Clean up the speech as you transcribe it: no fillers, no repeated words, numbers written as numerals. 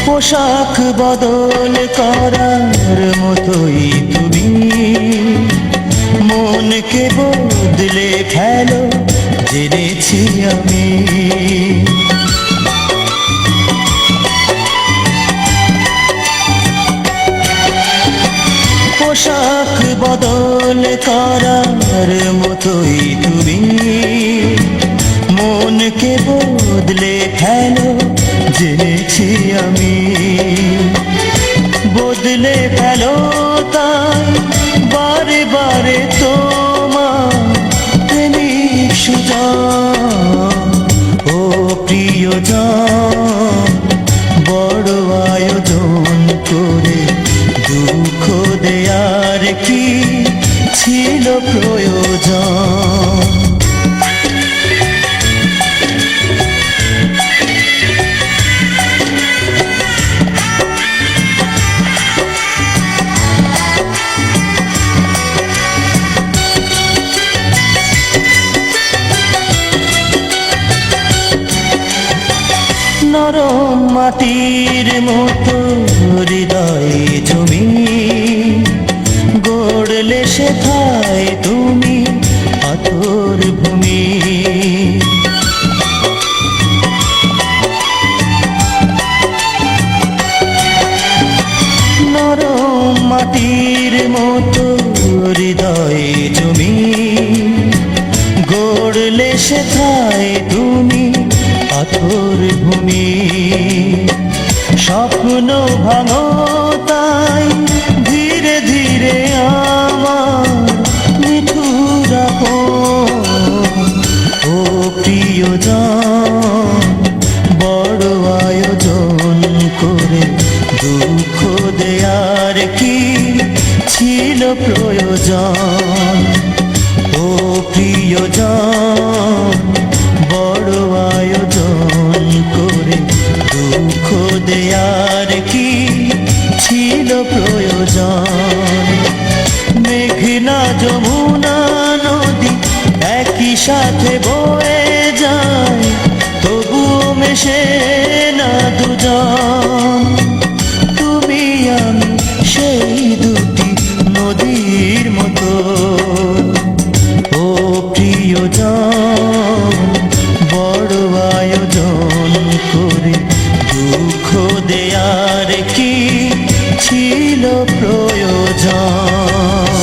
পোশাক বদল করার মতোই তুমি মনকে বদলে ফেলো জেনেছি আমি। পোশাক বদল করার মতোই তুমি মনকে বদলে ফেলো জেনেছি আমি। বদলে ফেলো তাই বারে বারে তোমার প্রেমিক সুজন। ও প্রিয়জন, বড় আয়োজন করে দুঃখ দেয়ার কি ছিল প্রয়োজন? নরম মাটির মতো হৃদয়ে জমি গড়লে সেথায় তুমি পাথর ভূমি। নরম মাটির মতো হৃদয়ে জমি গড়লে সেথায় তুমি পাথর ভূমি। স্বপ্ন ভাঙো তাই ধীরে ধীরে আমার নিঠুর আপন। ও প্রিয়জন, বড় আয়োজন করে দুঃখ দেয়ার কি ছিল প্রয়োজন? ও প্রিয়জন, বড় আয়োজন করে দুঃখ দেয়ার কি ছিল প্রয়োজন? মেঘনা যমুনা নদী একই সাথে বয়ে যায়, তবুও মেশে না দুজন। তুমি আমি সেই দুটি নদীর মতো। ও প্রিয়জন, বড় আয়োজন করে দুঃখ দেয়ার কি ছিল প্রয়োজন?